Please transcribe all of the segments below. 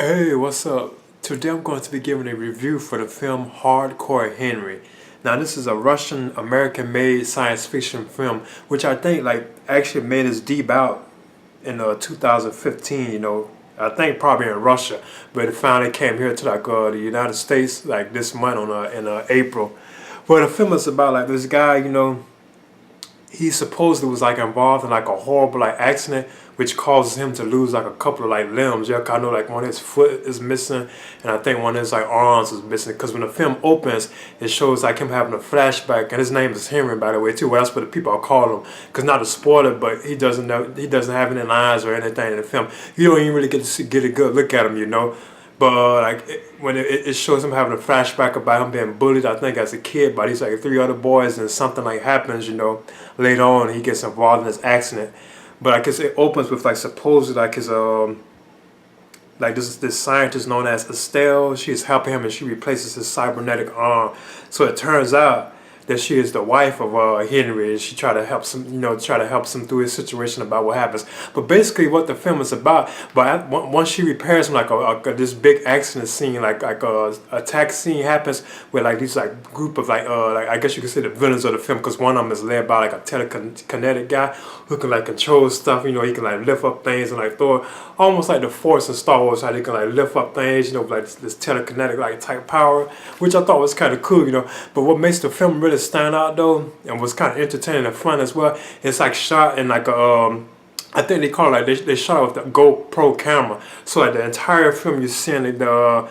Hey, what's up? Today I'm going to be giving a review for the film Hardcore Henry. Now this is a Russian American made science fiction film which I think actually made its debut out in 2015, I think probably in Russia, but it finally came here to the United States like this month in April. Well, the film is about like this guy, he supposedly was like involved in like a horrible like accident which causes him to lose like a couple of like limbs. Yeah, I know like one of his foot is missing and I think one of his like arms is missing, because when the film opens it shows like him having a flashback, and his name is Henry, by the way, too. Well, that's what the people are calling him, because not to spoil it, but he doesn't have any lines or anything in the film. You don't even really get a good look at him, but when it shows him having a flashback about him being bullied, I think as a kid, by these like three other boys, and something like happens, later on he gets involved in this accident. But I guess it opens with like supposedly like his like this scientist known as Estelle. She's helping him and she replaces his cybernetic arm. So it turns out that she is the wife of Henry, and she try to help him, through his situation about what happens. But basically, what the film is about, once she repairs him, like this big accident scene, like a attack scene happens, where like these like group of like I guess you could say the villains of the film, because one of them is led by like a telekinetic guy who can like control stuff. He can like lift up things and like throw it, almost like the Force in Star Wars, how they can like lift up things, like this telekinetic like type power, which I thought was kind of cool, But what makes the film really stand out though, and was kind of entertaining and fun as well, it's like shot in like a I think they call it like they shot it with the GoPro camera. So like the entire film you're seeing the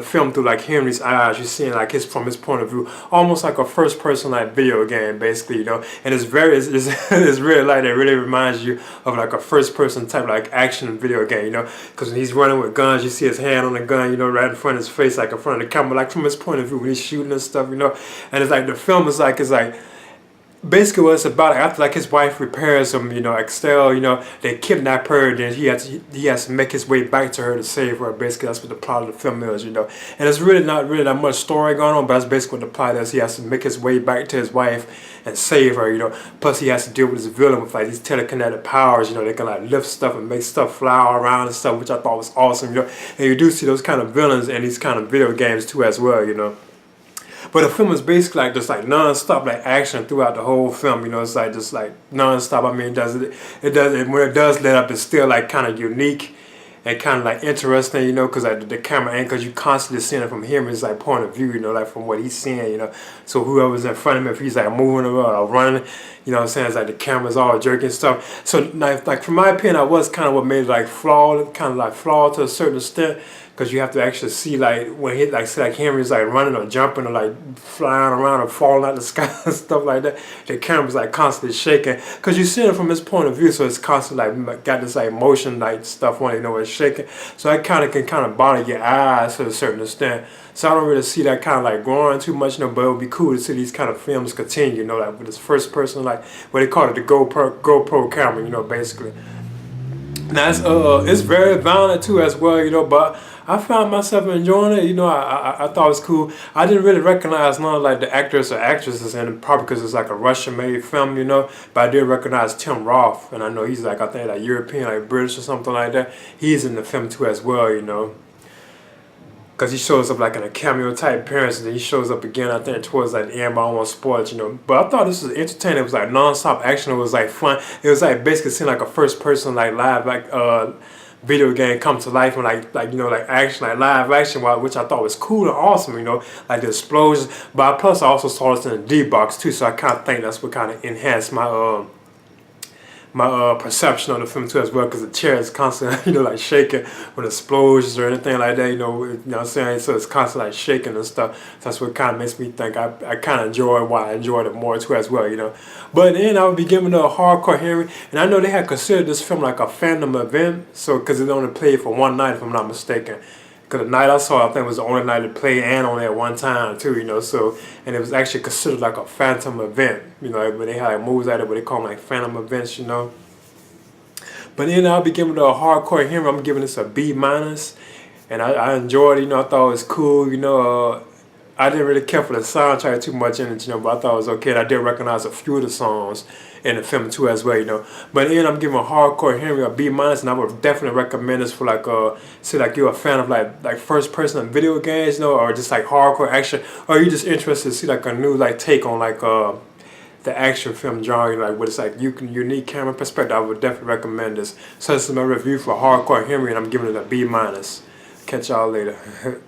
film through like Henry's eyes. You're seeing like from his point of view, almost like a first person like video game basically, And it's it's really like it really reminds you of like a first person type like action video game, Because when he's running with guns, you see his hand on the gun, right in front of his face, like in front of the camera, like from his point of view when he's shooting and stuff, And it's like the film is like basically what it's about. After like his wife repairs him, Estelle, they kidnap her, and then he has to make his way back to her to save her. Basically that's what the plot of the film is, And it's really not really that much story going on, but that's basically what the plot is. He has to make his way back to his wife and save her, Plus he has to deal with this villain with like these telekinetic powers, they can like lift stuff and make stuff fly around and stuff, which I thought was awesome, And you do see those kind of villains in these kind of video games too as well, But the film is basically like just like non-stop like action throughout the whole film. It's like just like non-stop. I mean, when it does let up, it's still like kind of unique and kind of like interesting, because like the camera angles, you constantly seeing it from Henry's like point of view, like from what he's seeing, So whoever's in front of him, if he's like moving around or running, what I'm saying, it's like the camera's all jerky and stuff. So like from my opinion, that was kind of what made it like flawed, to a certain extent. Because you have to actually see like when he say like Henry's like running or jumping or like flying around or falling out the sky and stuff like that. The camera's like constantly shaking because you see it from his point of view, so it's constantly like got this like motion like stuff on it, it's shaking. So that can bother your eyes to a certain extent. So I don't really see that kind of like growing too much, but it would be cool to see these kind of films continue, like with this first person, like what they call it, the GoPro camera, basically. Now it's very violent too as well, but I found myself enjoying it. I thought it was cool. I didn't really recognize none of like the actors or actresses in it, probably because it's like a Russian-made film, But I did recognize Tim Roth, and I know he's like I think like European, like British or something like that. He's in the film too as well, Because he shows up like in a cameo type appearance, and then he shows up again, I think, towards like the end, but I don't want to spoil it, But I thought this was entertaining. It was like non-stop action. It was like fun. It was like basically seeing like a first person like live video game come to life, and like action, like live action, which I thought was cool and awesome, like the explosions. But plus I also saw this in the D-Box too, so I kind of think that's what kind of enhanced my perception of the film too as well, because the chair is constantly like shaking with explosions or anything like that, you know what I'm saying? So it's constantly like shaking and stuff. So that's what kind of makes me think I kind of enjoy why I enjoyed it more too as well. But then I would be giving it a Hardcore Henry, and I know they had considered this film like a fandom event, so because it only played for one night if I'm not mistaken. Because the night I saw it, I think it was the only night it played and only at one time too, so, and it was actually considered like a phantom event, when they had like movies out there where they call them like phantom events, But then I'll be giving it a Hardcore Henry. I'm giving this a B-, and I enjoyed it, I thought it was cool, I didn't really care for the soundtrack too much in it, you know, but I thought it was okay. And I did recognize a few of the songs in the film too as well, you know. But then I'm giving Hardcore Henry a B minus, and I would definitely recommend this for like say like you're a fan of like first person video games, you know, or just like hardcore action, or you just interested to see like a new like take on like the action film genre, like with its like unique camera perspective. I would definitely recommend this. So this is my review for Hardcore Henry, and I'm giving it a B minus. Catch y'all later.